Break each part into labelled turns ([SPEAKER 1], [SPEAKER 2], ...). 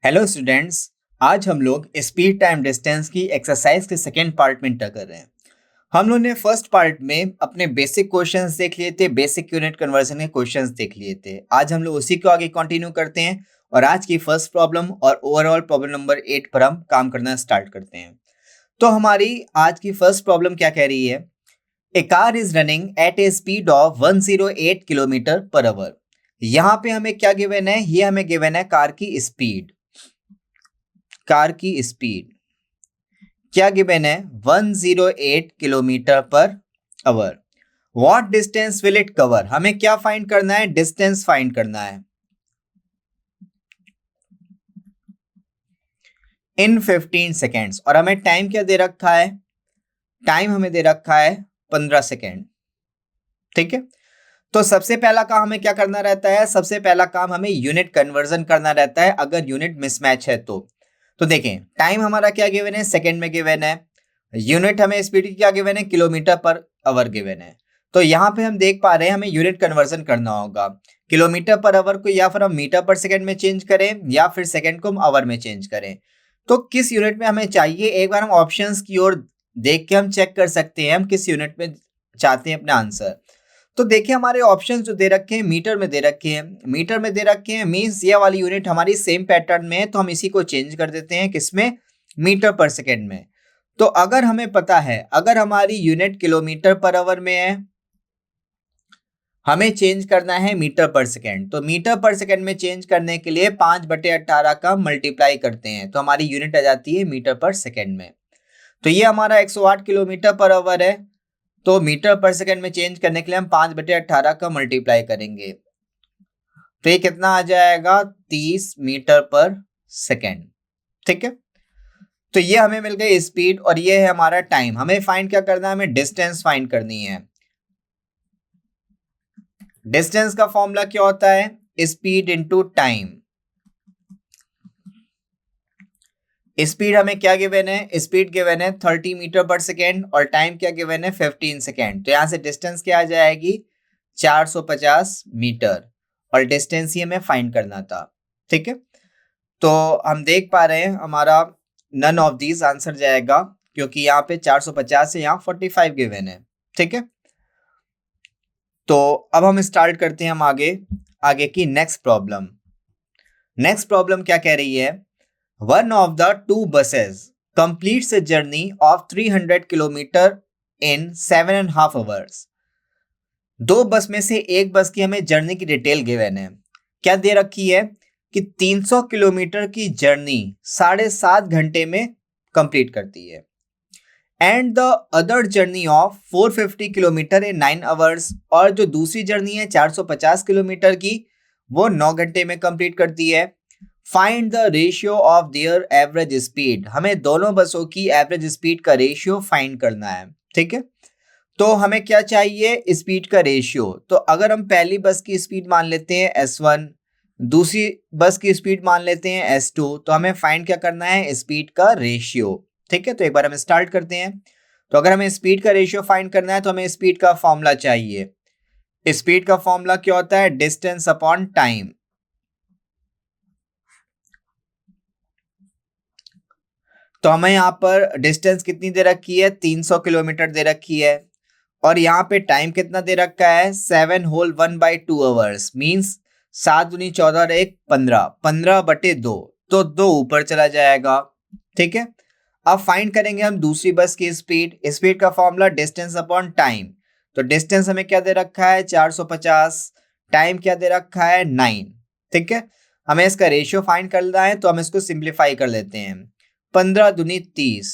[SPEAKER 1] Hello students. आज हम लोग स्पीड टाइम डिस्टेंस की एक्सरसाइज के सेकेंड पार्ट में इंटर कर रहे हैं। हम लोग ने फर्स्ट पार्ट में अपने बेसिक क्वेश्चंस देख लिए थे, बेसिक यूनिट कन्वर्जन के क्वेश्चंस देख लिए थे। आज हम लोग उसी को आगे कंटिन्यू करते हैं और आज की फर्स्ट प्रॉब्लम और ओवरऑल प्रॉब्लम नंबर 8 पर हम काम करना स्टार्ट करते हैं। तो हमारी आज की फर्स्ट प्रॉब्लम क्या कह रही है? A car is running at a speed of 108 kilometre per hour. यहाँ पे हमें क्या गिवन है? ये हमें गिवन है कार की स्पीड। कार की स्पीड क्या गिवन है? 108 kilometre per our. What distance will it cover? हमें क्या फाइंड करना है? डिस्टेंस फाइंड करना है इन 15 सेकेंड्स। और हमें टाइम क्या दे रखा है? टाइम हमें दे रखा है 15 सेकेंड। ठीक है, तो सबसे पहला काम हमें क्या करना रहता है? सबसे पहला काम हमें यूनिट कन्वर्जन करना रहता है अगर यूनिट मिसमैच है तो देखें, टाइम हमारा क्या गिवन है? सेकेंड में गिवन है। यूनिट हमें स्पीड की क्या गिवन है? किलोमीटर पर आवर गिवन है। तो यहाँ पे हम देख पा रहे हैं हमें यूनिट कन्वर्जन करना होगा। किलोमीटर पर आवर को या फिर हम मीटर पर सेकेंड में चेंज करें या फिर सेकेंड को हम आवर में चेंज करें। तो किस यूनिट में हमें चाहिए? एक बार हम ऑप्शंस की ओर देख के हम चेक कर सकते हैं हम किस यूनिट में चाहते हैं अपना आंसर। तो देखिए, हमारे ऑप्शंस जो दे रखे हैं मीटर में दे रखे हैं। मीटर में दे रखे हैं मींस ये वाली यूनिट हमारी सेम पैटर्न में है, तो हम इसी को चेंज कर देते हैं किसमें? मीटर पर सेकेंड में। तो अगर हमें पता है अगर हमारी यूनिट किलोमीटर पर आवर में है, हमें चेंज करना है मीटर पर सेकेंड। तो मीटर पर सेकेंड में चेंज करने के लिए 5/18 का मल्टीप्लाई करते हैं तो हमारी यूनिट आ जाती है मीटर पर सेकेंड में। तो ये हमारा 108 किलोमीटर पर आवर है, तो मीटर पर सेकेंड में चेंज करने के लिए हम 5/18 का मल्टीप्लाई करेंगे तो ये कितना आ जाएगा? 30 मीटर पर सेकेंड। ठीक है, तो ये हमें मिल गई स्पीड और ये है हमारा टाइम। हमें फाइंड क्या करना है? हमें डिस्टेंस फाइंड करनी है। डिस्टेंस का फॉर्मूला क्या होता है? Speed into time. स्पीड हमें क्या गिवन है? स्पीड गिवन है 30 मीटर पर सेकेंड और टाइम क्या गिवन है? 15 सेकेंड। तो यहां से डिस्टेंस क्या आ जाएगी? 450 मीटर। और डिस्टेंस ही हमें फाइंड करना था। ठीक है, तो हम देख पा रहे हैं हमारा नन ऑफ दीज आंसर जाएगा क्योंकि यहाँ पे 450 से यहाँ 45 गिवन है। ठीक है, तो अब हम स्टार्ट करते हैं हम आगे की नेक्स्ट प्रॉब्लम। नेक्स्ट प्रॉब्लम क्या कह रही है? One of the two buses completes a journey of 300 kilometre in 7.5 hours. दो बस में से एक बस की हमें जर्नी की डिटेल गिवन है। क्या दे रखी है कि 300 किलोमीटर की जर्नी 7.5 घंटे में कंप्लीट करती है and the other journey of 450 kilometre in 9 hours. और जो दूसरी जर्नी है 450 किलोमीटर की वो 9 घंटे में कंप्लीट करती है। Find the ratio of their average speed. हमें दोनों बसों की एवरेज स्पीड का रेशियो फाइंड करना है। ठीक है, तो हमें क्या चाहिए? स्पीड का रेशियो। तो अगर हम पहली बस की स्पीड मान लेते हैं S1, दूसरी बस की स्पीड मान लेते हैं S2, तो हमें फाइंड क्या करना है? स्पीड का रेशियो। ठीक है, तो एक बार हम स्टार्ट करते हैं। तो अगर हमें स्पीड का रेशियो फाइंड करना है तो हमें स्पीड का फॉर्मूला चाहिए। स्पीड का फॉर्मूला क्या होता है? Distance upon time. तो हमें यहाँ पर डिस्टेंस कितनी दे रखी है? 300 किलोमीटर दे रखी है और यहाँ पे टाइम कितना दे रखा है? 7 होल 1/2 आवर्स मीन्स 7 दूनी 14 और 1 15, 15/2, तो 2 ऊपर चला जाएगा। ठीक है, अब फाइंड करेंगे हम दूसरी बस की स्पीड। स्पीड का फॉर्मूला डिस्टेंस अपॉन टाइम। तो डिस्टेंस हमें क्या दे रखा है? 450। टाइम क्या दे रखा है? 9। ठीक है, हमें इसका रेशियो फाइंड करना है तो हम इसको सिंप्लीफाई कर लेते हैं। 15 दूनी 30।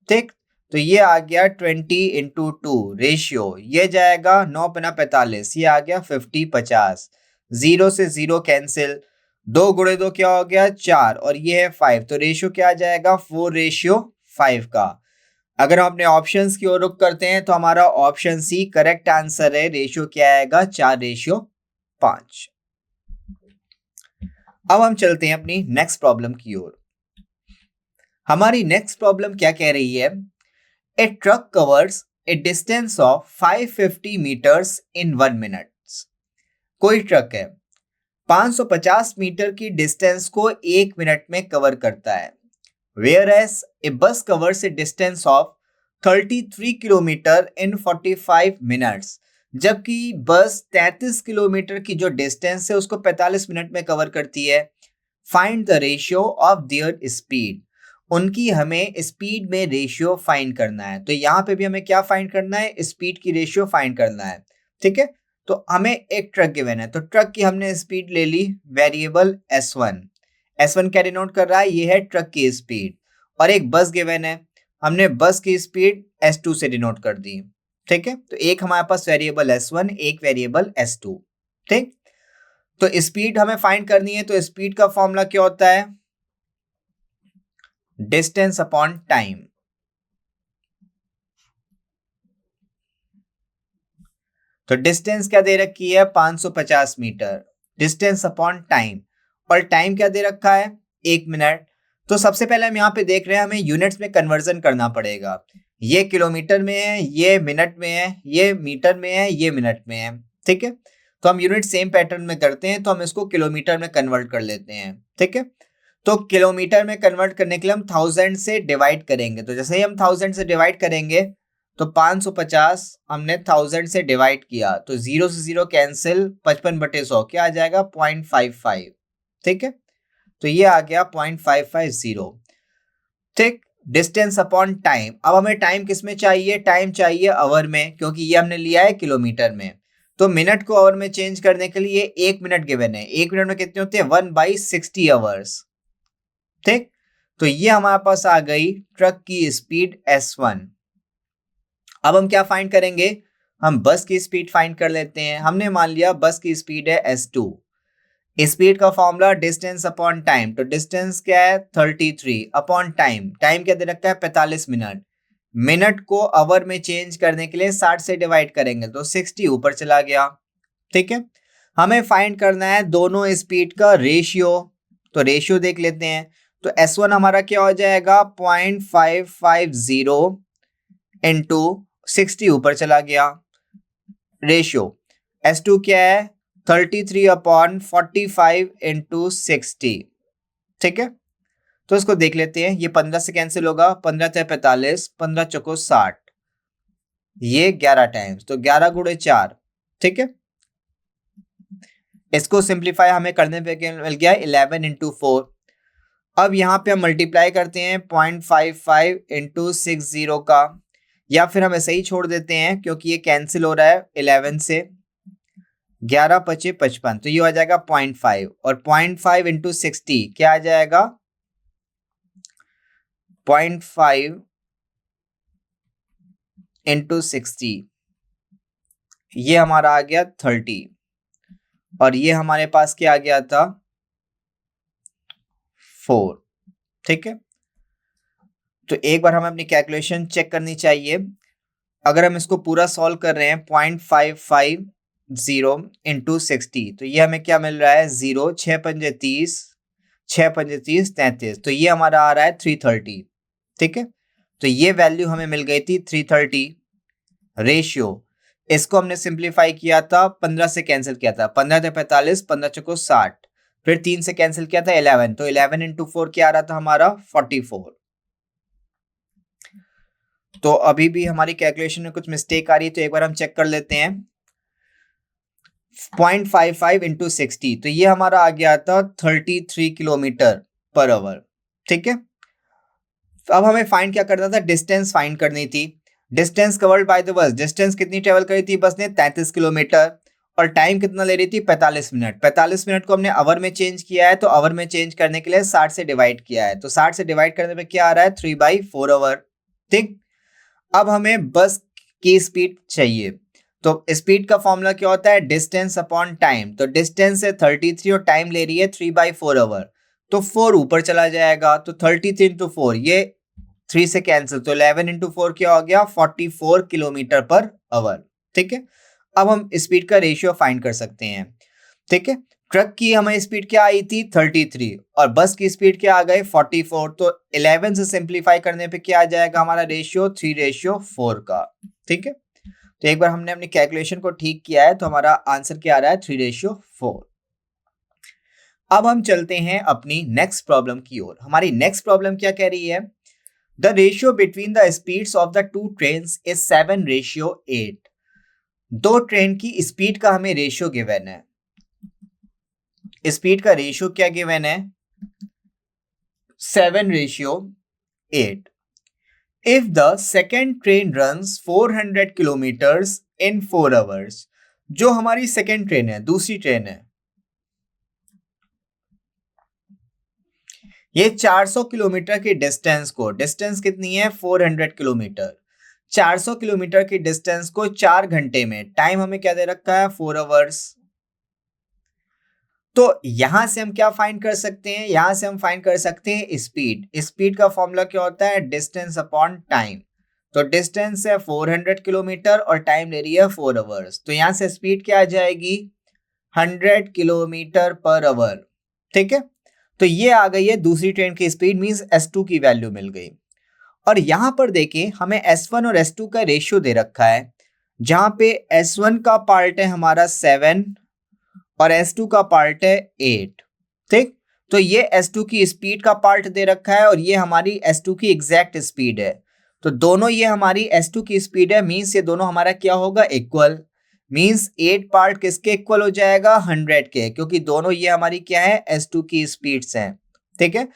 [SPEAKER 1] ठीक, तो ये आ गया 20/2 रेशियो। ये जाएगा 9×45, ये आ गया 50/50। 0 से 0 कैंसिल, 2 गुणे 2 क्या हो गया? 4 और ये है 5। तो रेशियो क्या आ जाएगा? 4:5 का। अगर हम अपने ऑप्शंस की ओर रुख करते हैं तो हमारा ऑप्शन सी करेक्ट आंसर है। रेशियो क्या आएगा? 4:5। अब हम चलते हैं अपनी नेक्स्ट प्रॉब्लम की ओर। हमारी नेक्स्ट प्रॉब्लम क्या कह रही है? A truck covers a distance of 550 metres in 1 minute. कोई ट्रक है, 550 मीटर की डिस्टेंस को 1 मिनट में कवर करता है। Whereas a bus covers a distance of 33 kilometre in 45 minutes, जबकि बस 33 किलोमीटर की जो डिस्टेंस है उसको 45 मिनट में कवर करती है। Find the ratio of their speed, उनकी हमें स्पीड में रेशियो फाइंड करना है। तो यहाँ पे भी हमें क्या फाइंड करना है, स्पीड की रेशियो फाइंड करना है। ठीक है, तो हमें एक ट्रक गिवन है, तो ट्रक की हमने स्पीड ले ली वेरिएबल S1। S1 क्या डिनोट कर रहा है, ये है ट्रक की स्पीड। और एक बस गिवन है, हमने बस की स्पीड S2 से डिनोट कर दी। ठीक है, तो एक हमारे पास वेरिएबल S1, एक वेरिएबल S2। ठीक, तो स्पीड हमें फाइंड करनी है, तो स्पीड का फॉर्मूला क्या होता है, डिस्टेंस अपॉन टाइम। तो डिस्टेंस क्या दे रखी है, 550 मीटर, डिस्टेंस अपॉन टाइम, और टाइम क्या दे रखा है, 1 मिनट। तो सबसे पहले हम यहाँ पे देख रहे हैं, हमें यूनिट्स में कन्वर्जन करना पड़ेगा। ये किलोमीटर में है, ये मिनट में है, ये मीटर में है, ये मिनट में है। ठीक है, तो हम यूनिट सेम पैटर्न में करते हैं, तो हम इसको किलोमीटर में कन्वर्ट कर लेते हैं। ठीक है, तो किलोमीटर में कन्वर्ट करने के लिए हम 1000 से डिवाइड करेंगे। तो जैसे ही हम 1000 से डिवाइड करेंगे तो 550 हमने 1000 से डिवाइड किया, तो 0 से 0 कैंसिल, 55/100 क्या आ जाएगा, 0.55। ठीक है, तो ये आ गया 0.550। ठीक, डिस्टेंस अपॉन टाइम। अब हमें टाइम किस में चाहिए, टाइम चाहिए आवर में, क्योंकि ये हमने लिया है किलोमीटर में। तो मिनट को आवर में चेंज करने के लिए 1 मिनट गिवन है। 1 मिनट में कितने होते हैं, 1/60 आवर्स। ठीक, तो ये हमारे पास आ गई ट्रक की स्पीड S1। अब हम क्या फाइंड करेंगे, हम बस की स्पीड फाइंड कर लेते हैं। हमने मान लिया बस की स्पीड है S2। स्पीड का फॉर्मूला डिस्टेंस अपॉन टाइम, तो डिस्टेंस क्या है 33 अपॉन टाइम, टाइम क्या दे रखा है 45 मिनट। मिनट को आवर में चेंज करने के लिए 60 से डिवाइड करेंगे तो 60 ऊपर चला गया। ठीक है, हमें फाइंड करना है दोनों स्पीड का रेशियो, तो रेशियो देख लेते हैं। तो S1 हमारा क्या हो जाएगा, 0.550 इंटू 60 ऊपर चला गया। रेशियो S2 क्या है, 33/45 इंटू 60। ठीक है, तो इसको देख लेते हैं, ये 15 से कैंसिल होगा, 15 से 45, 15 चौको 60, ये 11 टाइम्स, तो 11 गुणे 4। ठीक है, इसको सिंप्लीफाई हमें करने पे मिल गया 11 इंटू 4। अब यहाँ पे हम मल्टीप्लाई करते हैं 0.55 इंटू 60 का, या फिर हम ऐसे ही छोड़ देते हैं क्योंकि ये कैंसिल हो रहा है 11 से। 11 पचे 55, तो ये आ जाएगा 0.5, और 0.5 इंटू 60 क्या आ जाएगा, 0.5 इंटू 60, ये हमारा आ गया 30, और ये हमारे पास क्या आ गया था 4। ठीक है, तो एक बार हमें अपनी कैलकुलेशन चेक करनी चाहिए। अगर हम इसको पूरा सॉल्व कर रहे हैं 0.550 इंटू 60, तो ये हमें क्या मिल रहा है, 0, 6 पंजे 30, 6 पंजे 30, 33, तो ये हमारा आ रहा है 330। ठीक है, तो ये वैल्यू हमें मिल गई थी 330। रेशियो, इसको हमने सिंप्लीफाई किया था, 15 से कैंसिल किया था, 15 से 45, 15 चौको 60, फिर 3 से कैंसिल किया था 11, तो 11 इंटू 4 क्या आ रहा था हमारा 44। तो अभी भी हमारी कैलकुलेशन में कुछ मिस्टेक आ रही है, तो एक बार हम चेक कर लेते हैं। 0.55 इंटू 60, तो ये हमारा आ गया था 33 किलोमीटर पर आवर। ठीक है, अब हमें फाइंड क्या करना था, डिस्टेंस फाइंड करनी थी। Distance covered by the bus, distance कितनी ट्रेवल करी थी बस ने, 33 किलोमीटर, और टाइम कितना ले रही थी 45 मिनट। 45 मिनट को हमने आवर में चेंज किया है, तो आवर में चेंज करने के लिए 60 से डिवाइड किया है, तो 60 से डिवाइड करने पे क्या आ रहा है, 3/4 आवर। ठीक, अब हमें बस की स्पीड चाहिए, तो स्पीड का फॉर्मूला क्या होता है, डिस्टेंस अपॉन टाइम। तो डिस्टेंस है 33 और टाइम ले रही है 3/4 आवर, तो 4 ऊपर चला जाएगा, तो 33 इंटू 4, ये 3 से कैंसिल, तो 11 इंटू 4 क्या हो गया, 44 किलोमीटर पर आवर। ठीक है, अब हम स्पीड का रेशियो फाइंड कर सकते हैं। ठीक है, ट्रक की हमें स्पीड क्या आई थी 33, और बस की स्पीड क्या आ गई 44, तो 11 से सिंप्लीफाई करने पे क्या आ जाएगा हमारा रेशियो 3:4 का। ठीक है, तो एक बार हमने अपनी कैलकुलेशन को ठीक किया है, तो हमारा आंसर क्या आ रहा है 3:4। अब हम चलते हैं अपनी नेक्स्ट प्रॉब्लम की ओर। हमारी नेक्स्ट प्रॉब्लम क्या कह रही है? The ratio between the speeds of the two trains is 7:8। दो ट्रेन की स्पीड का हमें रेशियो गिवन है। स्पीड का रेशियो क्या गिवन है? 7:8। If the second train runs 400 kilometers in 4 hours, जो हमारी सेकेंड ट्रेन है, दूसरी ट्रेन है, ये 400 किलोमीटर की डिस्टेंस को, डिस्टेंस कितनी है? 400 किलोमीटर। 400 किलोमीटर की डिस्टेंस को 4 घंटे में, टाइम हमें क्या दे रखा है? 4 आवर्स। तो यहां से हम क्या फाइंड कर सकते हैं? यहां से हम फाइंड कर सकते हैं स्पीड। स्पीड का फॉर्मूला क्या होता है? Distance upon time. तो डिस्टेंस है 400 किलोमीटर और टाइम ले रही है 4 आवर्स। तो यहां से स्पीड क्या आ जाएगी? 100 किलोमीटर पर आवर। ठीक है, तो ये आ गई है दूसरी ट्रेन की स्पीड, मींस S2 की वैल्यू मिल गई। और यहां पर देखें, हमें S1 और S2 का रेशियो दे रखा है, जहां पे S1 का पार्ट है हमारा 7 और S2 का पार्ट है 8। ठीक, तो ये S2 की स्पीड का पार्ट दे रखा है और ये हमारी S2 की एग्जैक्ट स्पीड है। तो दोनों ये हमारी S2 की स्पीड है, मींस ये दोनों हमारा क्या होगा? इक्वल। मींस 8 पार्ट किसके इक्वल हो जाएगा? 100 के, क्योंकि दोनों ये हमारी क्या है? S2 की स्पीड्स हैं। ठीक है,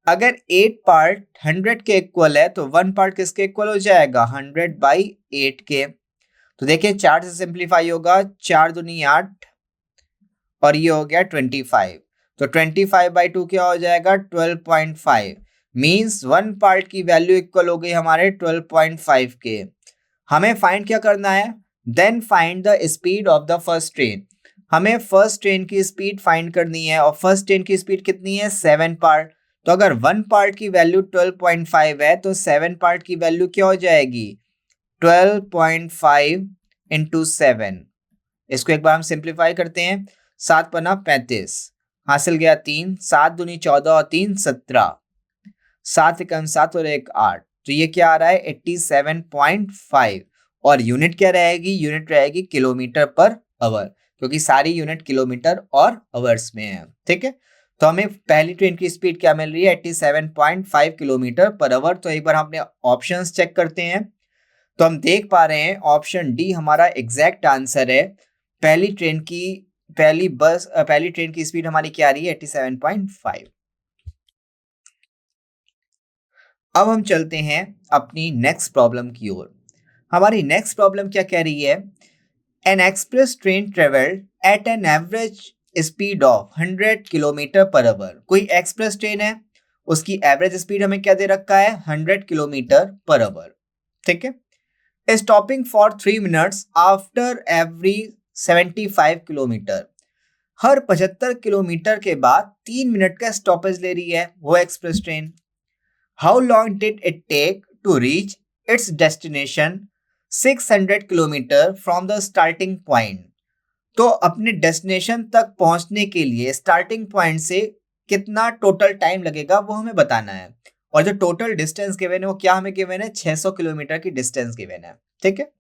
[SPEAKER 1] अगर 8 पार्ट 100 के इक्वल है तो 1 पार्ट किसके इक्वल हो जाएगा? 100/8 के। तो देखिए 4 से सिंप्लीफाई होगा, 4 दूनी 8 और ये हो गया 25। तो 25/2 क्या हो जाएगा? 12.5। मींस 1 पार्ट की वैल्यू इक्वल हो गई हमारे 12.5 के। हमें फाइंड क्या करना है? Then find the speed of the first train. हमें फर्स्ट ट्रेन की स्पीड फाइंड करनी है और फर्स्ट ट्रेन की स्पीड कितनी है? 7 पार्ट। तो अगर 1 पार्ट की वैल्यू 12.5 है तो 7 पार्ट की वैल्यू क्या हो जाएगी? 12.5 इंटू 7। इसको एक बार हम सिंप्लीफाई करते हैं। 7 पन्ना 35, हासिल गया 3, 7 दूनी 14 और 3 17, 7 एकम 7 और 1 8। तो ये क्या आ रहा है? 87.5। और यूनिट क्या रहेगी? यूनिट रहेगी किलोमीटर पर आवर, क्योंकि सारी यूनिट किलोमीटर और आवर्स में है। ठीक है, तो हमें पहली ट्रेन की स्पीड क्या मिल रही है? 87.5 किलोमीटर पर आवर। तो एक बार हम अपने ऑप्शंस चेक करते हैं, तो हम देख पा रहे हैं ऑप्शन डी हमारा एग्जैक्ट आंसर है। पहली ट्रेन की स्पीड हमारी क्या आ रही है? 87.5। अब हम चलते हैं अपनी नेक्स्ट प्रॉब्लम की ओर। हमारी नेक्स्ट प्रॉब्लम क्या कह रही है? An express train travelled at an average speed of 100 kilometre per hour. कोई एक्सप्रेस ट्रेन है, उसकी एवरेज स्पीड हमें क्या दे रखा है? 100 किलोमीटर पर आवर। ठीक है, stopping for 3 minutes after every 75 kilometre. Her 75 kilometre के बाद 3 मिनट का स्टॉपेज ले रही है वो express train. How long did it take to reach its destination 600 kilometre from the starting point. तो अपने डेस्टिनेशन तक पहुंचने के लिए स्टार्टिंग पॉइंट से कितना टोटल टाइम लगेगा वो हमें बताना है। और जो टोटल डिस्टेंस गिवन है वो क्या हमें गिवन है? 600 किलोमीटर की डिस्टेंस गिवन है। ठीक है,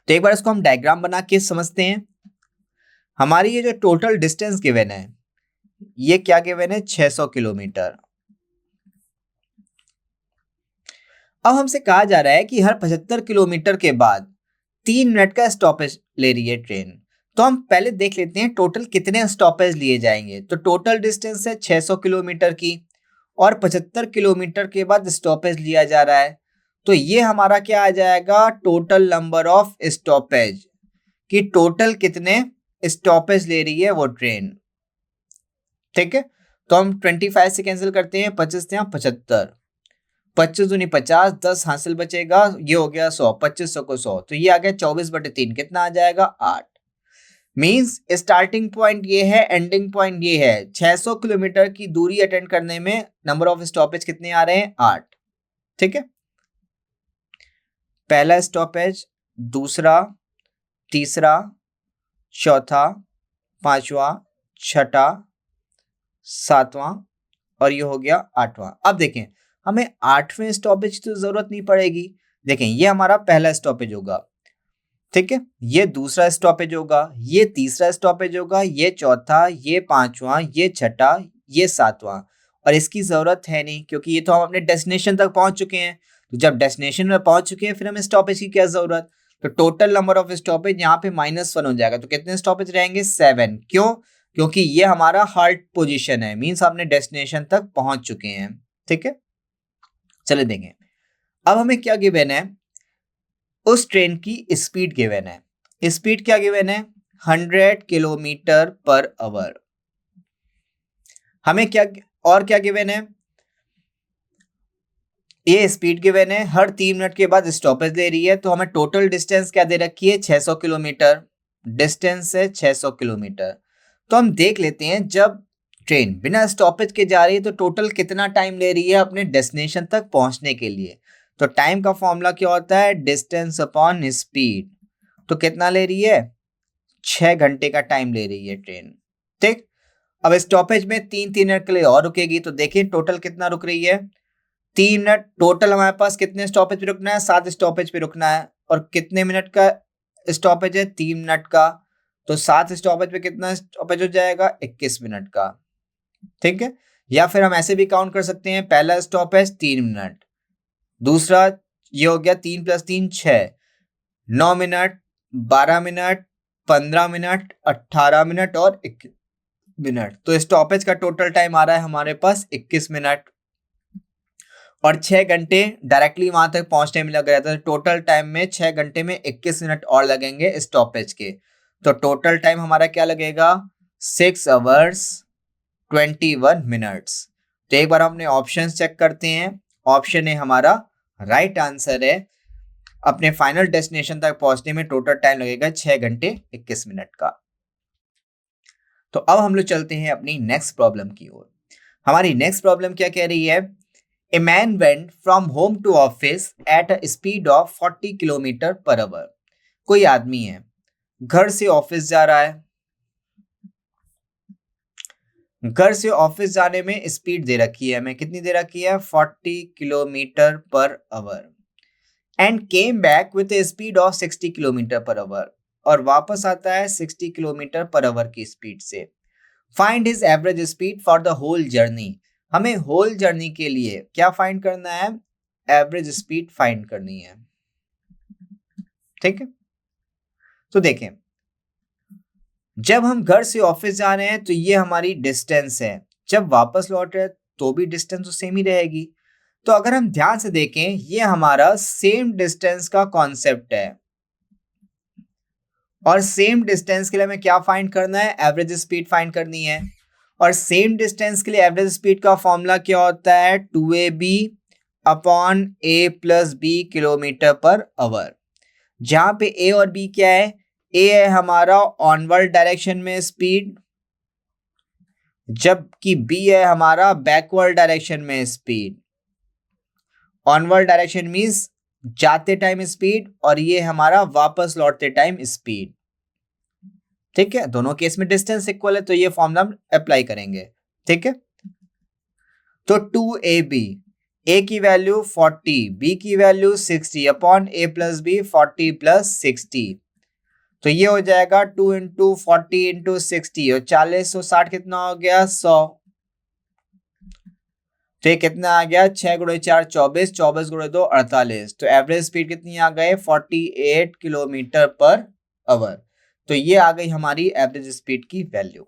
[SPEAKER 1] तो एक बार इसको हम डायग्राम बना के समझते हैं। हमारी ये जो टोटल डिस्टेंस गिवन है, ये क्या गिवन है? 600 किलोमीटर। अब हमसे कहा जा रहा है कि हर 75 किलोमीटर के बाद 3 मिनट का स्टॉपेज ले रही है ट्रेन। तो हम पहले देख लेते हैं टोटल कितने स्टॉपेज लिए जाएंगे। तो टोटल डिस्टेंस है 600 किलोमीटर की और 75 किलोमीटर के बाद स्टॉपेज लिया जा रहा है। तो ये हमारा क्या आ जाएगा? टोटल नंबर ऑफ स्टॉपेज, कि टोटल कितने स्टॉपेज ले रही है वो ट्रेन। ठीक है, तो हम 25 से कैंसिल करते हैं, 25 से 75, 25 दूनी 50, 10 हासिल बचेगा, ये हो गया 100, 2500 को 100, तो ये आ गया 24/3। कितना आ जाएगा? 8। मींस स्टार्टिंग पॉइंट ये है, एंडिंग पॉइंट ये है। 600 किलोमीटर की दूरी अटेंड करने में नंबर ऑफ स्टॉपेज कितने आ रहे हैं? 8। ठीक है, पहला स्टॉपेज, दूसरा, तीसरा, चौथा, पांचवा, छठा, सातवां और ये हो गया 8वां। अब देखें, हमें 8वें स्टॉपेज की तो जरूरत नहीं पड़ेगी। देखें, ये हमारा पहला स्टॉपेज होगा। ठीक है, ये दूसरा स्टॉपेज होगा, ये तीसरा स्टॉपेज होगा, ये चौथा, ये पांचवा, ये छठा, ये सातवां। और इसकी जरूरत है नहीं क्योंकि ये तो हम अपने डेस्टिनेशन तक पहुंच चुके हैं। तो जब डेस्टिनेशन में पहुंच चुके हैं फिर हमें स्टॉपेज की क्या जरूरत। तो टोटल नंबर ऑफ स्टॉपेज यहाँ पे -1 हो जाएगा। तो कितने स्टॉपेज रहेंगे? 7। क्यों? क्योंकि ये हमारा हाल्ट पोजीशन है, मीन्स आपने डेस्टिनेशन तक पहुंच चुके हैं। ठीक है, चले देखें अब हमें क्या गिवन है। उस ट्रेन की स्पीड गिवन है। स्पीड क्या गिवन है? 100 किलोमीटर पर आवर। हमें क्या और क्या गिवन है? ये स्पीड गिवन है, हर 3 मिनट के बाद स्टॉपेज ले रही है। तो हमें टोटल डिस्टेंस क्या दे रखी है? 600 किलोमीटर। डिस्टेंस है 600 किलोमीटर। तो हम देख लेते हैं जब ट्रेन बिना स्टॉपेज के जा रही है तो टोटल कितना टाइम ले रही है अपने डेस्टिनेशन तक पहुंचने के लिए। तो टाइम का फॉर्मूला क्या होता है? Distance upon speed. तो कितना ले रही है? 6 घंटे का टाइम ले रही है ट्रेन। ठीक, अब स्टॉपेज में 3-3 मिनट के लिए और रुकेगी। तो देखिए टोटल कितना रुक रही है? 3 मिनट। टोटल हमारे पास कितने स्टॉपेज पे रुकना है? 7 स्टॉपेज पे रुकना है। और कितने मिनट का स्टॉपेज है? 3 मिनट का। तो 7 स्टॉपेज पे कितना स्टॉपेज हो जाएगा? 21 मिनट का। ठीक है, या फिर हम ऐसे भी काउंट कर सकते हैं, पहला स्टॉपेज 3 मिनट, दूसरा ये हो गया 3 + 3 6, 9 मिनट, 12 मिनट, 15 मिनट, 18 मिनट और 21 मिनट। तो स्टॉपेज का टोटल टाइम आ रहा है हमारे पास 21 मिनट। और 6 घंटे डायरेक्टली वहां तक पहुंचने में लग रहा था। तो टोटल टाइम में 6 घंटे में 21 मिनट और लगेंगे स्टॉपेज के। तो टोटल टाइम हमारा क्या लगेगा? 6 आवर्स 21 मिनट्स। तो एक बार हमने ऑप्शन चेक करते हैं। ऑप्शन ए हमारा राइट आंसर है। अपने फाइनल डेस्टिनेशन तक पहुंचने में टोटल टाइम लगेगा 6 घंटे 21 मिनट का। तो अब हम लोग चलते हैं अपनी नेक्स्ट प्रॉब्लम की ओर। हमारी नेक्स्ट प्रॉब्लम क्या कह रही है? A man went from home to office at a speed of 40 kilometre per hour. कोई आदमी है, घर से ऑफिस जा रहा है। घर से ऑफिस जाने में स्पीड दे रखी है हमें, कितनी दे रखी है? 40 kilometre per our. And came back with A speed of 60 kilometre per our. और वापस आता है 60 किलोमीटर पर आवर की स्पीड से। Find his average speed for the whole journey. हमें होल जर्नी के लिए क्या फाइंड करना है? एवरेज स्पीड फाइंड करनी है। ठीक है, तो देखें जब हम घर से ऑफिस जा रहे हैं तो ये हमारी डिस्टेंस है, जब वापस लौट रहे हैं तो भी डिस्टेंस तो सेम ही रहेगी। तो अगर हम ध्यान से देखें ये हमारा सेम डिस्टेंस का कॉन्सेप्ट है। और सेम डिस्टेंस के लिए हमें क्या फाइंड करना है? एवरेज स्पीड फाइंड करनी है। और सेम डिस्टेंस के लिए एवरेज स्पीड का फॉर्मूला क्या होता है? 2ab upon a + b kilometre per our. जहां पे a और b क्या है? a है हमारा ऑनवर्ड डायरेक्शन में स्पीड, जबकि b है हमारा बैकवर्ड डायरेक्शन में स्पीड। ऑनवर्ड डायरेक्शन मीन्स जाते टाइम स्पीड, और ये हमारा वापस लौटते टाइम स्पीड। ठीक है, दोनों केस में डिस्टेंस इक्वल है तो ये फॉर्मूला हम अप्लाई करेंगे। ठीक है, तो 2ab, a की वैल्यू 40, b की वैल्यू 60 अपॉन a + b 40 + 60। तो ये हो जाएगा 2 × 40 × 60 और 40 और 60 कितना हो गया? 100। तो ये कितना आ गया? 6 × 4 24, 24 × 2 48। तो एवरेज स्पीड कितनी आ गई? 48 किलोमीटर पर आवर। तो ये आ गई हमारी एवरेज स्पीड की वैल्यू।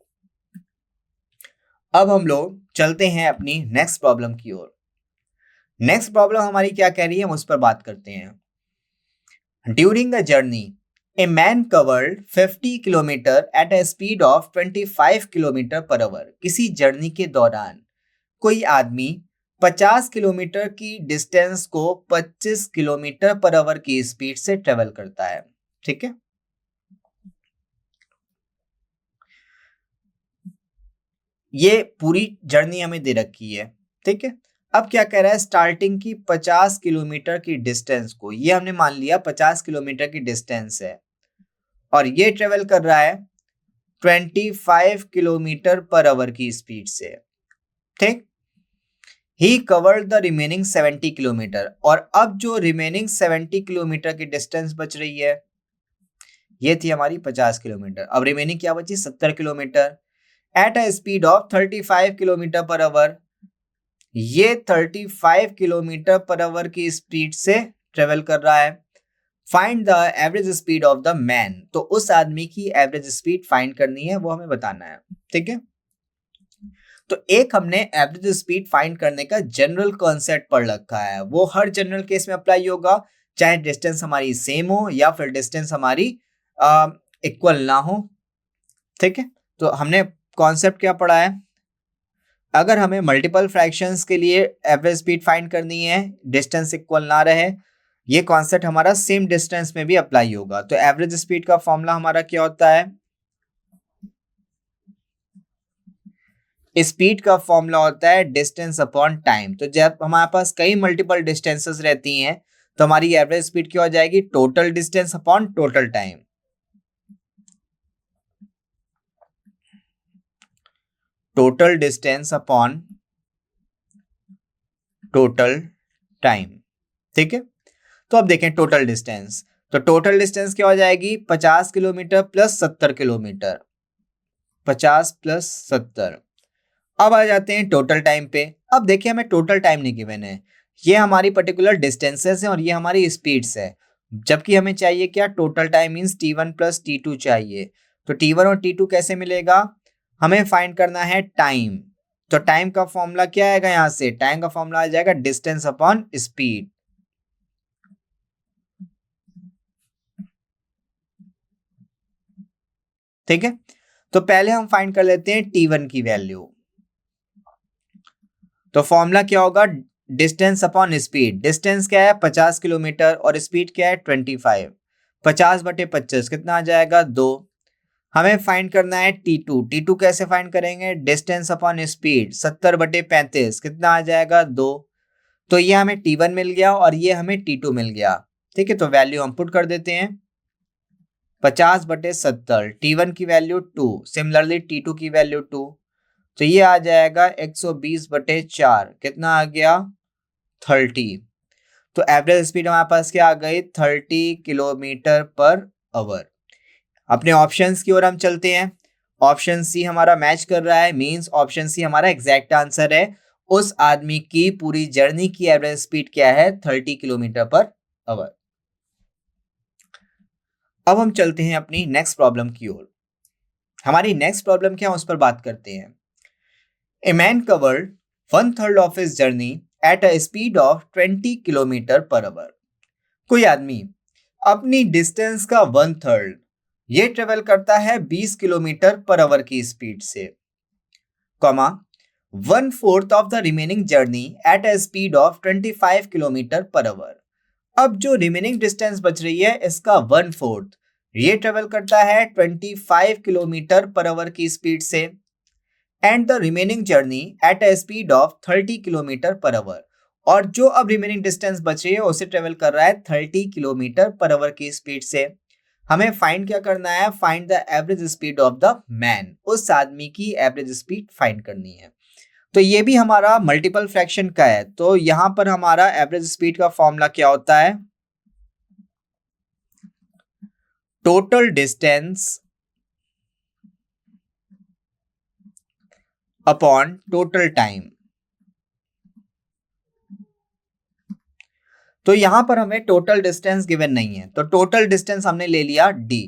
[SPEAKER 1] अब हम लोग चलते हैं अपनी नेक्स्ट प्रॉब्लम की ओर। नेक्स्ट प्रॉब्लम हमारी क्या कह रही है हम उस पर बात करते हैं। During the journey a man covered 50 kilometre at a speed of 25 kilometre per hour. किसी जर्नी के दौरान कोई आदमी 50 किलोमीटर की डिस्टेंस को 25 किलोमीटर पर आवर की स्पीड से ट्रेवल करता है। ठीक है, ये पूरी जर्नी हमें दे रखी है। ठीक है, अब क्या कह रहा है? स्टार्टिंग की 50 किलोमीटर की डिस्टेंस को, ये हमने मान लिया 50 किलोमीटर की डिस्टेंस है, और ये ट्रेवल कर रहा है 25 किलोमीटर पर आवर की स्पीड से। ठीक, ही कवर्ड द रिमेनिंग 70 किलोमीटर। और अब जो रिमेनिंग 70 किलोमीटर की डिस्टेंस बच रही है ये थी हमारी 50 किलोमीटर। अब रिमेनिंग क्या बची, 70 kilometre at a speed of 35 kilometre per our. ये 35 किलोमीटर पर आवर की स्पीड से ट्रेवल कर रहा है। Find the average speed of the man, तो उस आदमी की एवरेज स्पीड फाइंड करनी है, वो हमें बताना है। ठीक है, तो एक हमने एवरेज स्पीड फाइंड करने का जनरल कॉन्सेप्ट पढ़ रखा है, वो हर जनरल केस में अप्लाई होगा, चाहे डिस्टेंस हमारी सेम हो या फिर डिस्टेंस हमारी इक्वल ना हो। ठीक है, तो हमने कॉन्सेप्ट क्या पढ़ा है, अगर हमें मल्टीपल फ्रैक्शंस के लिए एवरेज स्पीड फाइंड करनी है, डिस्टेंस इक्वल ना रहे, ये कॉन्सेप्ट हमारा सेम डिस्टेंस में भी अप्लाई होगा। तो एवरेज स्पीड का फॉर्मूला हमारा क्या होता है, स्पीड का फॉर्मूला होता है डिस्टेंस अपॉन टाइम। तो जब हमारे पास कई मल्टीपल डिस्टेंसेस रहती हैं तो हमारी एवरेज स्पीड क्या हो जाएगी, total distance upon total time. Total distance upon total time. ठीक है, तो अब देखें टोटल डिस्टेंस, तो टोटल डिस्टेंस क्या हो जाएगी, 50 किलोमीटर प्लस 70 किलोमीटर, 50 प्लस 70। अब आ जाते हैं टोटल टाइम पे। अब देखिए हमें टोटल टाइम नहीं गिवन है, ये हमारी पर्टिकुलर डिस्टेंसेस हैं और ये हमारी स्पीड्स है, जबकि हमें चाहिए क्या, total time means t1 plus t2 चाहिए। तो t1 और t2 कैसे मिलेगा, हमें फाइंड करना है टाइम। तो टाइम का फॉर्मूला क्या आएगा, यहां से टाइम का फॉर्मूला आ जाएगा डिस्टेंस अपॉन स्पीड। ठीक है, तो पहले हम फाइंड कर लेते हैं t1 की वैल्यू। तो फॉर्मूला क्या होगा, डिस्टेंस अपॉन स्पीड। डिस्टेंस क्या है 50 किलोमीटर और स्पीड क्या है 25। 50 बटे 25 कितना आ जाएगा, 2। हमें फाइंड करना है t2। t2 कैसे फाइंड करेंगे, डिस्टेंस अपॉन स्पीड, 70 बटे 35 कितना आ जाएगा, 2। तो ये हमें t1 मिल गया और ये हमें t2 मिल गया। ठीक है, तो वैल्यू हम पुट कर देते हैं, 50 बटे 70, t1 की वैल्यू 2, सिमिलरली t2 की वैल्यू 2, तो ये आ जाएगा 120 बटे 4, कितना आ गया, 30। तो एवरेज स्पीड हमारे पास क्या आ गई, 30 किलोमीटर पर आवर। अपने ऑप्शंस की ओर हम चलते हैं, ऑप्शन सी हमारा मैच कर रहा है, मींस ऑप्शन सी हमारा एग्जैक्ट आंसर है। उस आदमी की पूरी जर्नी की एवरेज स्पीड क्या है, 30 किलोमीटर पर आवर। अब हम चलते हैं अपनी नेक्स्ट प्रॉब्लम की ओर। हमारी नेक्स्ट प्रॉब्लम क्या है उस पर बात करते हैं। A man covered 1/3 of his journey at a speed of 20 kilometre per hour. कोई आदमी अपनी डिस्टेंस का 1/3 ये ट्रेवल करता है 20 किलोमीटर पर आवर की स्पीड से, comma 1/4 of the remaining journey at a speed of 25 kilometre per our. अब जो रिमेनिंग डिस्टेंस बच रही है इसका 1/4 ये ट्रेवल करता है 25 किलोमीटर पर आवर की स्पीड से, and the remaining journey at a speed of 30 kilometre per our. और जो अब रिमेनिंग डिस्टेंस बच रही है उसे ट्रेवल कर रहा है 30 किलोमीटर पर आवर की स्पीड से। हमें फाइंड क्या करना है, find the average speed of the man, उस आदमी की एवरेज स्पीड फाइंड करनी है। तो ये भी हमारा मल्टीपल फ्रैक्शन का है, तो यहां पर हमारा एवरेज स्पीड का फॉर्मूला क्या होता है, total distance upon total time. तो यहां पर हमें टोटल डिस्टेंस गिवन नहीं है, तो टोटल डिस्टेंस हमने ले लिया d,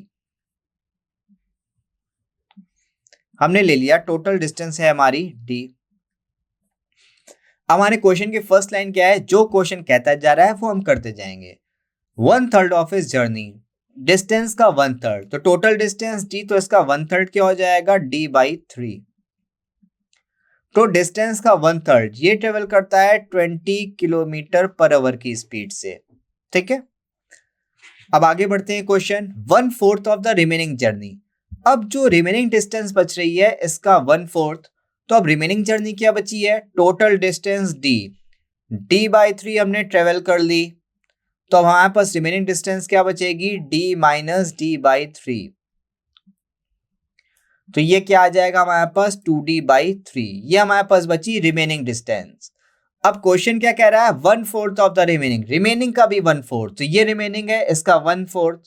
[SPEAKER 1] हमने ले लिया टोटल डिस्टेंस है हमारी d। हमारे क्वेश्चन की फर्स्ट लाइन क्या है, जो क्वेश्चन कहता जा रहा है वो हम करते जाएंगे। 1/3 ऑफ हिज जर्नी, डिस्टेंस का 1/3, तो टोटल डिस्टेंस d, तो इसका 1/3 क्या हो जाएगा, d/3। तो डिस्टेंस का 1/3 ये ट्रेवल करता है 20 किलोमीटर पर आवर की स्पीड से। ठीक है, अब आगे बढ़ते हैं question, 1/4 of the remaining journey. अब जो रिमेनिंग डिस्टेंस बच रही है इसका 1/4, तो अब रिमेनिंग जर्नी क्या बची है, टोटल डिस्टेंस d/3 हमने ट्रेवल कर ली, तो अब हमारे पास रिमेनिंग डिस्टेंस क्या बचेगी, d-d/3। तो ये क्या आ जाएगा हमारे पास 2d/3, ये हमारे पास बची रिमेनिंग डिस्टेंस। अब क्वेश्चन क्या कह रहा है, 1/4 ऑफ द रिमेनिंग, रिमेनिंग का भी 1/4, तो ये रिमेनिंग है इसका 1/4,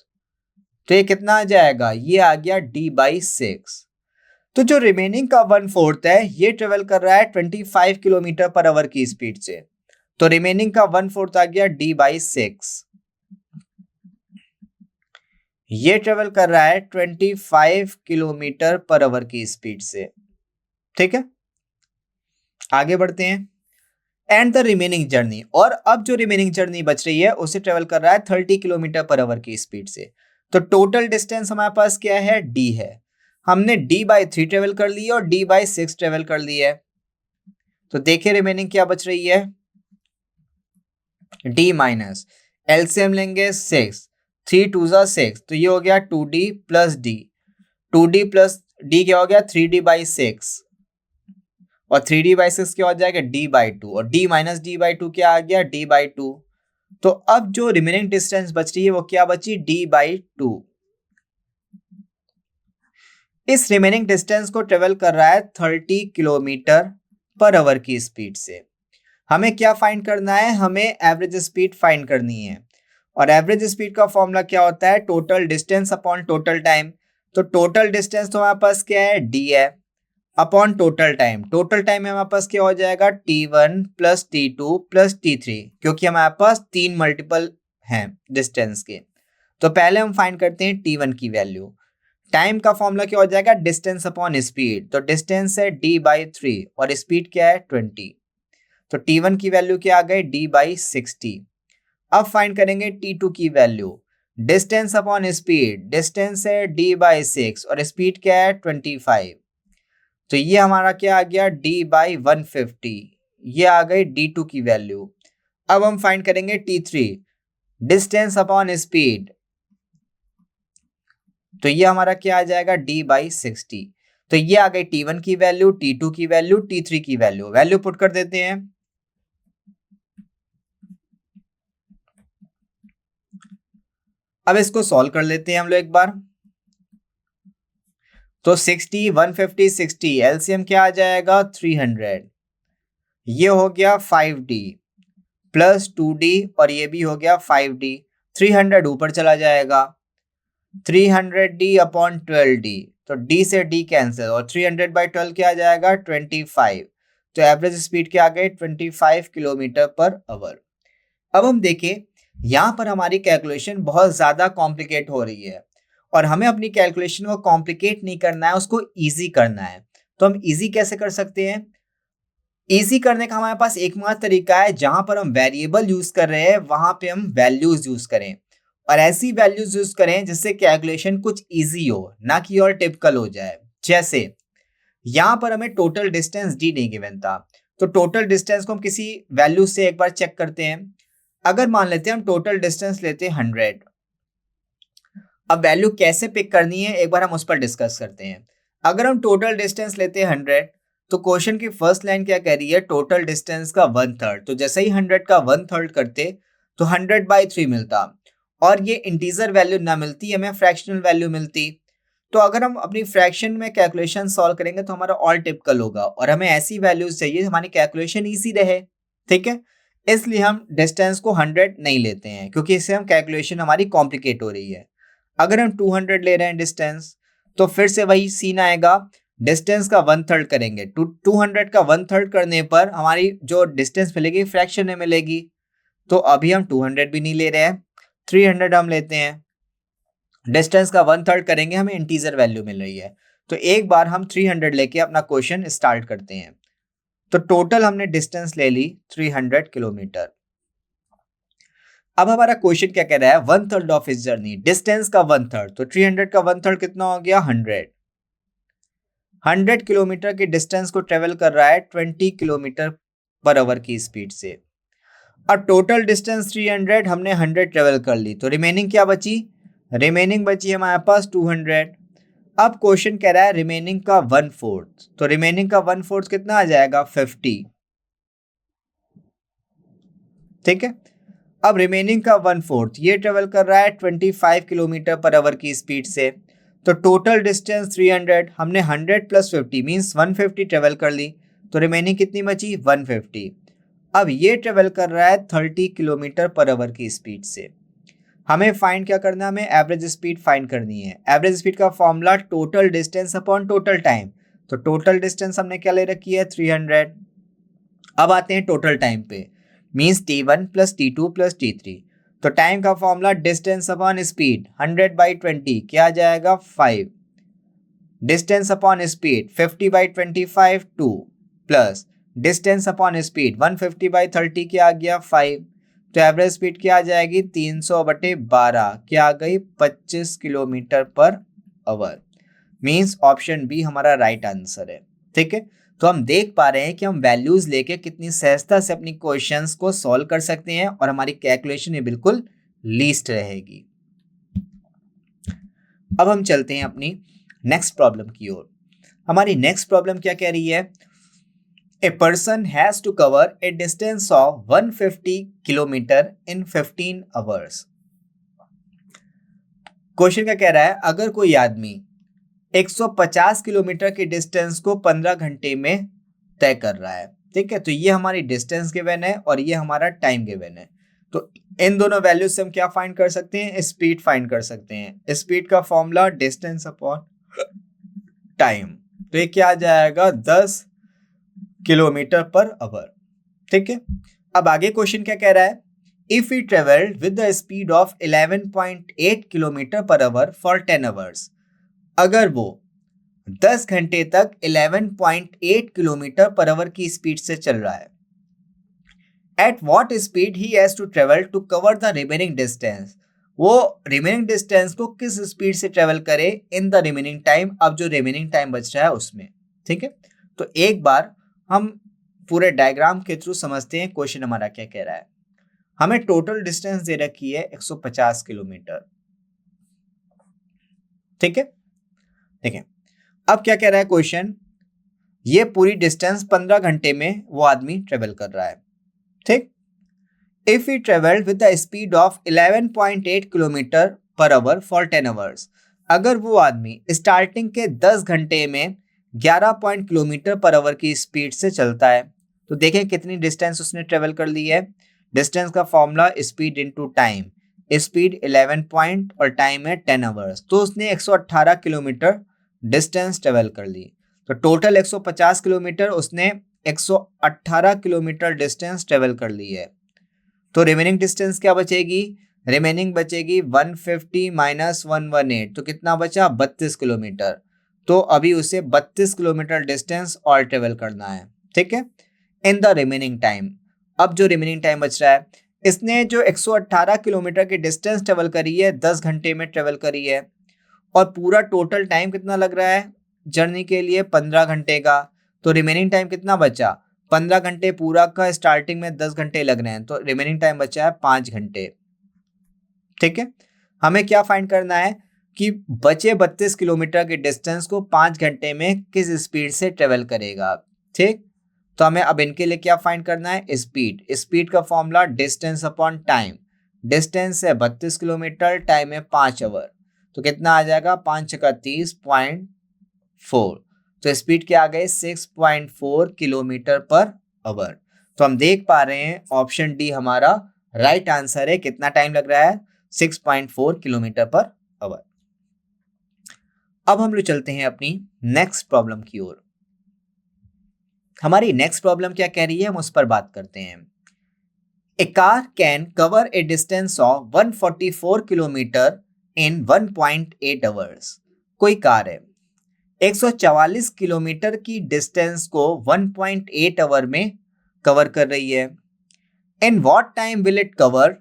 [SPEAKER 1] तो ये कितना आ जाएगा, ये आ गया d/6। तो जो रिमेनिंग का 1/4 है ये ट्रेवल कर रहा है 25 किलोमीटर पर आवर की स्पीड से, तो रिमेनिंग का 1/4 आ गया d/6। ये ट्रेवल कर रहा है 25 किलोमीटर पर आवर की स्पीड से। ठीक है, आगे बढ़ते हैं। एंड द रिमेनिंग जर्नी, और अब जो रिमेनिंग जर्नी बच रही है उसे ट्रेवल कर रहा है 30 किलोमीटर पर आवर की स्पीड से। तो टोटल डिस्टेंस हमारे पास क्या है, d है। हमने d/3 ट्रेवल कर ली और d/6 ट्रेवल कर ली है। तो देखिए रिमेनिंग क्या बच रही है, d माइनस एलसीएम लेंगे 6, 3 2 6, तो ये हो गया 2d plus d, 2d plus d क्या हो गया 3d/6, और 3d/6 क्या हो जाएगा d/2, और d माइनस d/2 क्या आ गया d/2। तो अब जो रिमेनिंग डिस्टेंस बच रही है वो क्या बची, d/2। इस रिमेनिंग डिस्टेंस को ट्रेवल कर रहा है 30 किलोमीटर पर आवर की स्पीड से। हमें क्या फाइंड करना है, हमें एवरेज स्पीड फाइंड करनी है। और एवरेज स्पीड का फॉर्मूला क्या होता है, total distance upon total time. तो टोटल डिस्टेंस तो हमारे पास क्या है, d है, upon total time. Total time हमारे पास क्या हो जाएगा, t1 plus t2 plus t3, क्योंकि हमारे पास 3 मल्टीपल हैं डिस्टेंस के। तो पहले हम फाइंड करते हैं t1 की वैल्यू। टाइम का फॉर्मूला क्या हो जाएगा, डिस्टेंस अपॉन स्पीड। तो डिस्टेंस है d/3 और स्पीड क्या है 20। तो t1 की वैल्यू क्या आ गई, d/60। अब फाइंड करेंगे t2 की value. Distance upon speed, distance है d/6 और स्पीड क्या है 25। तो ये हमारा क्या आ गया, d/150। ये आ गई d2 की वैल्यू। अब हम फाइंड करेंगे t3, डिस्टेंस अपॉन स्पीड। तो ये हमारा क्या आ जाएगा, d/60। तो ये आ गई t1 की वैल्यू, t2 की वैल्यू, t3 की वैल्यू। वैल्यू पुट कर देते हैं। अब इसको सॉल्व कर लेते हैं हम लोग एक बार। तो 60, 150, 60, एलसीएम क्या आ जाएगा 300। ये हो गया 5d प्लस 2d, और ये भी हो गया 5d। 300 ऊपर चला जाएगा, 300d अपॉन 12d, तो d से d कैंसिल, और 300/12 क्या आ जाएगा 25। तो एवरेज स्पीड क्या आ गई 25 किलोमीटर पर आवर। अब हम देखें, यहाँ पर हमारी कैलकुलेशन बहुत ज़्यादा कॉम्प्लिकेट हो रही है, और हमें अपनी कैलकुलेशन को कॉम्प्लिकेट नहीं करना है, उसको ईजी करना है। तो हम ईजी कैसे कर सकते हैं, ईजी करने का हमारे पास एकमात्र तरीका है, जहां पर हम वेरिएबल यूज कर रहे हैं वहां पे हम वैल्यूज यूज करें, और ऐसी वैल्यूज यूज करें जिससे कैलकुलेशन कुछ ईजी हो, ना कि और टिपिकल हो जाए। जैसे यहाँ पर हमें टोटल डिस्टेंस डी नहीं गिवन था, तो टोटल डिस्टेंस को हम किसी वैल्यू से एक बार चेक करते हैं। अगर मान लेते हैं हम टोटल डिस्टेंस लेते हैं 100। अब वैल्यू कैसे पिक करनी है एक बार हम उस पर डिस्कस करते हैं। अगर हम टोटल डिस्टेंस लेते हैं 100, तो क्वेश्चन की फर्स्ट लाइन क्या कह रही है, टोटल डिस्टेंस का 1/3। तो जैसे ही 100 का 1/3 करते तो 100/3 मिलता, और ये इंटीजर वैल्यू ना मिलती, हमें फ्रैक्शनल वैल्यू मिलती। तो अगर हम अपनी फ्रैक्शन में कैलकुलेशन सॉल्व करेंगे तो हमारा ऑल टिपिकल होगा, और हमें ऐसी वैल्यूज चाहिए हमारी कैलकुलेशन ईजी रहे। ठीक है, इसलिए हम डिस्टेंस को 100 नहीं लेते हैं, क्योंकि इससे हम कैलकुलेशन हमारी कॉम्प्लिकेट हो रही है। अगर हम 200 ले रहे हैं डिस्टेंस, तो फिर से वही सीन आएगा, डिस्टेंस का 1/3 करेंगे। 200 का 1/3 करने पर हमारी जो डिस्टेंस मिलेगी फ्रैक्शन में मिलेगी। तो अभी हम 200 भी नहीं ले रहे हैं, 300 हम लेते हैं। डिस्टेंस का 1/3 करेंगे, हमें इंटीजर वैल्यू मिल रही है। तो एक बार हम 300 लेके अपना क्वेश्चन स्टार्ट करते हैं। तो टोटल हमने डिस्टेंस ले ली 300 किलोमीटर। अब हमारा क्वेश्चन क्या कह रहा है, 1/3 ऑफ हिज जर्नी, डिस्टेंस का 1/3। तो 300 का 1/3 कितना हो गया 100। 100 किलोमीटर के डिस्टेंस को ट्रेवल कर रहा है 20 किलोमीटर पर आवर की स्पीड से। अब टोटल डिस्टेंस 300, हमने 100 ट्रेवल कर ली, तो रिमेनिंग क्या बची, रिमेनिंग बची हमारे पास 200। अब क्वेश्चन कह रहा है रिमेनिंग का 1/4, तो रिमेनिंग का 1/4 कितना आ जाएगा 50। ठीक है, अब रिमेनिंग का 1/4 ये ट्रेवल कर रहा है 25 किलोमीटर पर आवर की स्पीड से। तो टोटल डिस्टेंस 300, हमने 100 प्लस 50 मीन्स 150 ट्रेवल कर ली, तो रिमेनिंग कितनी बची 150। अब ये ट्रेवल कर रहा है 30 किलोमीटर पर आवर की स्पीड से। हमें फाइंड क्या करना है, हमें एवरेज स्पीड फाइंड करनी है। एवरेज स्पीड का formula total distance upon total time. तो टोटल डिस्टेंस हमने क्या ले रखी है 300। अब आते हैं टोटल टाइम पे, means T1 plus T2 plus T3। तो टाइम का फॉर्मूला डिस्टेंस अपॉन स्पीड 100/20 क्या आ जाएगा 5। Distance upon speed 50/25 2 plus distance upon speed 150/30 क्या आ गया 5। तो एवरेज स्पीड क्या आ जाएगी 300/12 क्या आ गई 25 kilometre per hour. Means option B हमारा राइट आंसर है। ठीक है, तो हम देख पा रहे हैं कि हम वैल्यूज लेके कितनी सहजता से अपनी क्वेश्चंस को सॉल्व कर सकते हैं और हमारी कैलकुलेशन ये बिल्कुल लीस्ट रहेगी। अब हम चलते हैं अपनी नेक्स्ट प्रॉब्लम की ओर। हमारी नेक्स्ट प्रॉब्लम क्या कह रही है, a person has to cover a distance of 150 kilometre in 15 hours. Question क्या कह रहा है, अगर कोई आदमी 150 किलोमीटर की डिस्टेंस को 15 घंटे में तय कर रहा है। ठीक है, तो ये हमारी डिस्टेंस गिवन है और ये हमारा टाइम गिवन है। तो इन दोनों वैल्यूज से हम क्या फाइंड कर सकते हैं, स्पीड फाइंड कर सकते हैं। स्पीड का फॉर्मूला डिस्टेंस अपॉन टाइम। तो ये क्या आ जाएगा 10 किलोमीटर पर आवर। ठीक है, अब आगे क्वेश्चन क्या कह रहा है, if he travelled with the speed of 11.8 kilometre per hour for 10 hours. अगर वो 10 घंटे तक 11.8 किलोमीटर पर आवर की स्पीड से चल रहा है, at what speed he has to travel to cover the remaining distance. वो रिमेनिंग डिस्टेंस को किस स्पीड से ट्रेवल करे इन द रिमेनिंग टाइम, अब जो रिमेनिंग टाइम बच रहा है उसमें। ठीक है, तो एक बार हम पूरे डायग्राम के थ्रू समझते हैं क्वेश्चन हमारा क्या कह रहा है। हमें टोटल डिस्टेंस दे रखी है 150 किलोमीटर। ठीक है, देखिए अब क्या कह रहा है क्वेश्चन, ये पूरी डिस्टेंस 15 घंटे में वो आदमी ट्रेवल कर रहा है। ठीक, if he travelled with the speed of 11.8 kilometre per hour for 10 hours. अगर वो आदमी स्टार्टिंग के 10 घंटे में 11 किलोमीटर पर आवर की स्पीड से चलता है, तो देखें कितनी डिस्टेंस उसने ट्रेवल कर ली है। डिस्टेंस का formula speed into time. Speed 11 point और टाइम है 10 आवर्स, तो उसने 118 किलोमीटर डिस्टेंस ट्रेवल कर ली। तो टोटल 150 किलोमीटर, उसने 118 किलोमीटर डिस्टेंस ट्रेवल कर ली है। तो रिमेनिंग डिस्टेंस क्या बचेगी, रिमेनिंग बचेगी 150 माइनस 118, तो कितना बचा 32 किलोमीटर। तो अभी उसे 32 किलोमीटर डिस्टेंस और ट्रेवल करना है। ठीक है, इन द रिमेनिंग टाइम। अब जो रिमेनिंग टाइम बच रहा है, इसने जो 118 किलोमीटर की डिस्टेंस ट्रेवल करी है 10 घंटे में ट्रेवल करी है, और पूरा टोटल टाइम कितना लग रहा है जर्नी के लिए 15 घंटे का। तो रिमेनिंग टाइम कितना बचा 15 घंटे पूरा का, स्टार्टिंग में 10 घंटे लग रहे हैं, तो रिमेनिंग टाइम बचा है 5 घंटे। ठीक है, हमें क्या फाइंड करना है कि बचे 32 किलोमीटर के डिस्टेंस को 5 घंटे में किस स्पीड से ट्रेवल करेगा। ठीक, तो हमें अब इनके लिए क्या फाइंड करना है, स्पीड। स्पीड का formula distance upon time. Distance है 32 किलोमीटर, टाइम है 5 आवर, तो कितना आ जाएगा 5 का 30.4। तो स्पीड क्या आ गई 6.4 किलोमीटर पर आवर। तो हम देख पा रहे हैं ऑप्शन डी हमारा राइट आंसर है। कितना टाइम लग रहा है 6.4 किलोमीटर पर आवर। अब हम लोग चलते हैं अपनी नेक्स्ट प्रॉब्लम की ओर। हमारी नेक्स्ट प्रॉब्लम क्या कह रही है हम उस पर बात करते हैं। A car can cover a distance of 144 kilometre in 1.8 hours. कोई कार है 144 किलोमीटर की डिस्टेंस को 1.8 आवर में कवर कर रही है। In what time will it cover,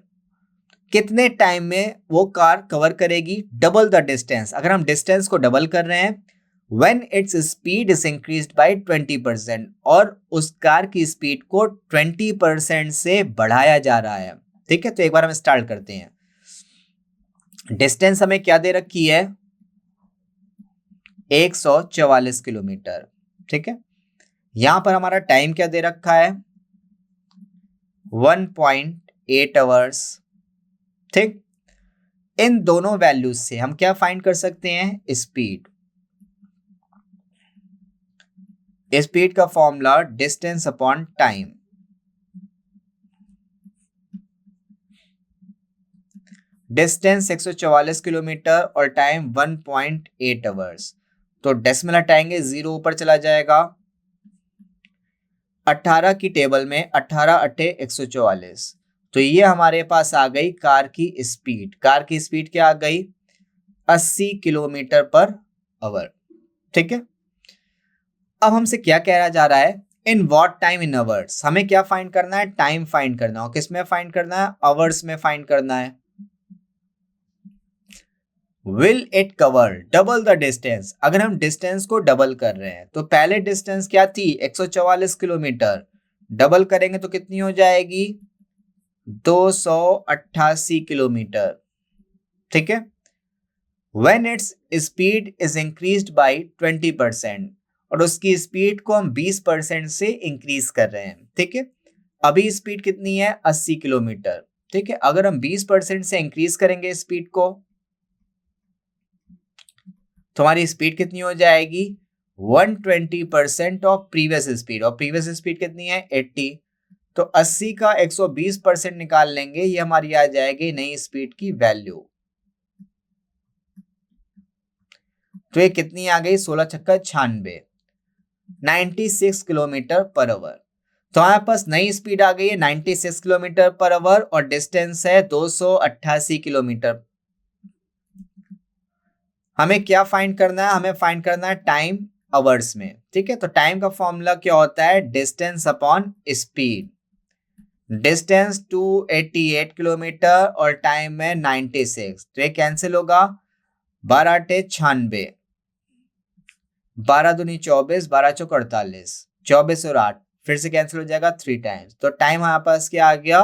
[SPEAKER 1] कितने टाइम में वो कार कवर करेगी डबल द डिस्टेंस। अगर हम डिस्टेंस को डबल कर रहे हैं, when its speed is increased by 20%, और उस कार की स्पीड को 20% से बढ़ाया जा रहा है। ठीक है, तो एक बार हम स्टार्ट करते हैं। डिस्टेंस हमें क्या दे रखी है 144 किलोमीटर। ठीक है, यहां पर हमारा टाइम क्या दे रखा है 1.8 आवर्स। ठीक, इन दोनों वैल्यूज से हम क्या फाइंड कर सकते हैं स्पीड। स्पीड का formula distance upon time. Distance 144 kilometre और टाइम 1.8 आवर्स। तो डेसिमल हटाएंगे, 0 ऊपर चला जाएगा। 18 की टेबल में 18 अट्ठे 144, तो ये हमारे पास आ गई कार की स्पीड। कार की स्पीड क्या आ गई? 80 किलोमीटर पर आवर। ठीक है, अब हमसे क्या कह जा रहा है? In what time in hours. हमें क्या फाइंड करना है? टाइम फाइंड करना है। किस में फाइंड करना है? आवर्स में फाइंड करना है। Will it cover double the distance. अगर हम डिस्टेंस को डबल कर रहे हैं तो पहले डिस्टेंस क्या थी? 144 किलोमीटर। डबल करेंगे तो कितनी हो जाएगी? 288 किलोमीटर। ठीक है, when its speed is increased by 20%, और उसकी स्पीड को हम 20% से इंक्रीज कर रहे हैं। ठीक है, अभी स्पीड कितनी है? 80 किलोमीटर। ठीक है, अगर हम 20% से इंक्रीज करेंगे स्पीड को तो हमारी स्पीड कितनी हो जाएगी? 120% ऑफ प्रीवियस स्पीड। और प्रीवियस स्पीड कितनी है? 80। तो 80 का 120% निकाल लेंगे, ये हमारी आ जाएगी नई स्पीड की वैल्यू। तो ये कितनी आ गई? 16 छक्का 96, 96 किलोमीटर पर आवर। तो हमारे पास नई स्पीड आ गई है 96 किलोमीटर पर आवर और डिस्टेंस है 288 किलोमीटर। हमें क्या फाइंड करना है? हमें फाइंड करना है टाइम आवर्स में। ठीक है, तो टाइम का फॉर्मूला क्या होता है? Distance upon speed. Distance 288 kilometre और टाइम है 96, तो ये कैंसिल होगा। 12 अट्ठे 96, 12 दूनी 24, 12 चौक 48, 24 और 8 फिर से कैंसिल हो जाएगा 3 टाइम्स। तो टाइम हमारे पास क्या आ गया?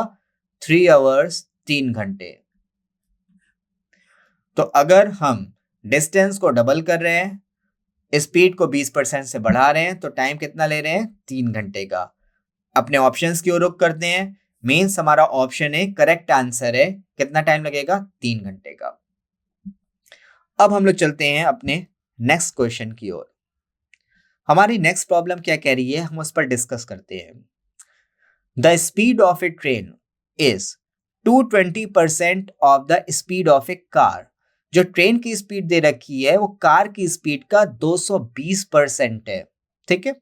[SPEAKER 1] 3 आवर्स 3 घंटे। तो अगर हम डिस्टेंस को डबल कर रहे हैं, स्पीड को 20% से बढ़ा रहे हैं, तो टाइम कितना ले रहे हैं? 3 घंटे का। अपने ऑप्शंस की ओर रुख करते हैं। मीन्स हमारा ऑप्शन ए करेक्ट आंसर है। कितना टाइम लगेगा? 3 घंटे का। अब हम लोग चलते हैं अपने नेक्स्ट क्वेश्चन की ओर। हमारी नेक्स्ट प्रॉब्लम क्या कह रही है, हम उस पर डिस्कस करते हैं। The speed of A train is 220% of the speed of A car. जो ट्रेन की स्पीड दे रखी है वो कार की स्पीड का 220% है। ठीक है,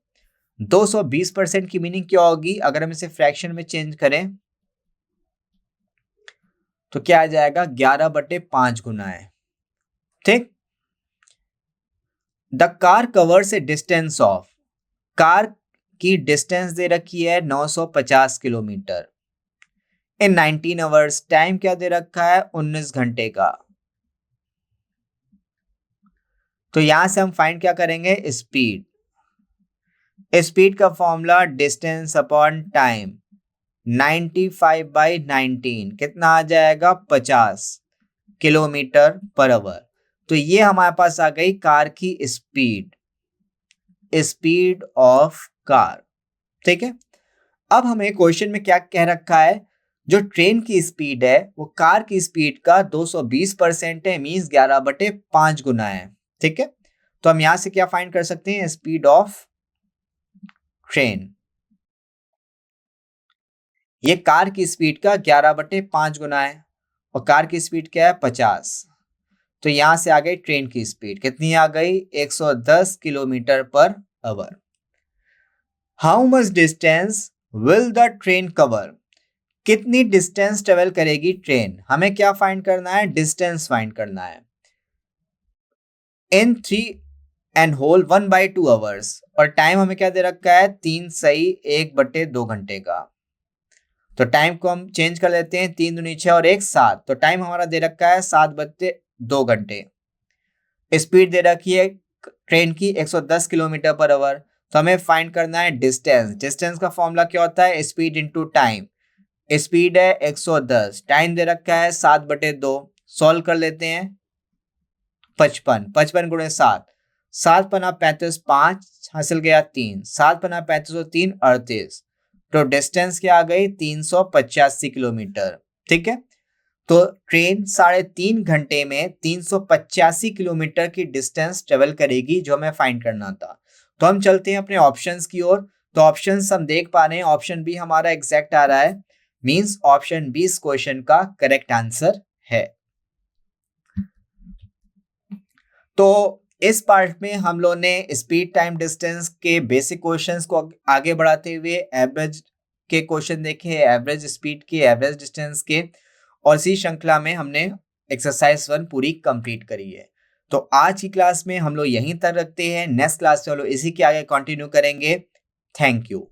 [SPEAKER 1] 220% की मीनिंग क्या होगी? अगर हम इसे फ्रैक्शन में चेंज करें तो क्या आ जाएगा? 11/5 गुना है। ठीक, the car covers a distance of. Car की डिस्टेंस दे रखी है 950 किलोमीटर इन 19 आवर्स। टाइम क्या दे रखा है? 19 घंटे का। तो यहां से हम फाइंड क्या करेंगे? स्पीड। स्पीड का फॉर्मूला डिस्टेंस अपॉन टाइम। 95/19 कितना आ जाएगा? 50 किलोमीटर पर आवर। तो ये हमारे पास आ गई कार की स्पीड, स्पीड ऑफ कार। ठीक है, अब हमें क्वेश्चन में क्या कह रखा है? जो ट्रेन की स्पीड है वो कार की स्पीड का 220% है, मीन्स 11/5 गुना है। ठीक है, तो हम यहां से क्या फाइंड कर सकते हैं? Speed of train. ये कार की स्पीड का 11/5 गुना है और कार की स्पीड क्या है? 50। तो यहां से आ गई ट्रेन की स्पीड। कितनी आ गई? 110 kilometre per our. How much distance will the train cover. कितनी डिस्टेंस ट्रेवल करेगी ट्रेन? हमें क्या फाइंड करना है? डिस्टेंस फाइंड करना है। इन 3.1/2 आवर्स और टाइम हमें क्या दे रखा है? 3 सही 1/2 घंटे का। तो टाइम को हम चेंज कर लेते हैं। 3 दूनी 6 और 1 7, तो टाइम हमारा दे रखा है 7/2 घंटे। स्पीड दे रखी है ट्रेन की 110 किलोमीटर पर आवर। तो हमें फाइंड करना है डिस्टेंस। डिस्टेंस का फॉर्मूला क्या होता है? Speed into time. स्पीड है 110, टाइम दे रखा है 7/2। सॉल्व कर लेते हैं। 55, 55 गुणे 7, 7 पना 35, 5 हासिल गया 3, 7 पना 35 और 3 38। तो डिस्टेंस क्या आ गई? 385 किलोमीटर। ठीक है, तो ट्रेन 3.5 घंटे में 385 किलोमीटर की डिस्टेंस ट्रेवल करेगी, जो हमें फाइंड करना था। तो हम चलते हैं अपने ऑप्शंस की ओर। तो ऑप्शंस हम देख पा रहे हैं, ऑप्शन बी हमारा एग्जैक्ट आ रहा है। मींस ऑप्शन बी इस क्वेश्चन का करेक्ट आंसर है। तो इस पार्ट में हम लोग ने स्पीड टाइम डिस्टेंस के बेसिक क्वेश्चंस को आगे बढ़ाते हुए एवरेज के क्वेश्चन देखे, एवरेज स्पीड के, एवरेज डिस्टेंस के, और इसी श्रृंखला में हमने एक्सरसाइज 1 पूरी कंप्लीट करी है। तो आज की क्लास में हम लोग यहीं तक रखते हैं। नेक्स्ट क्लास में हम लोग इसी के आगे कंटिन्यू करेंगे। Thank you.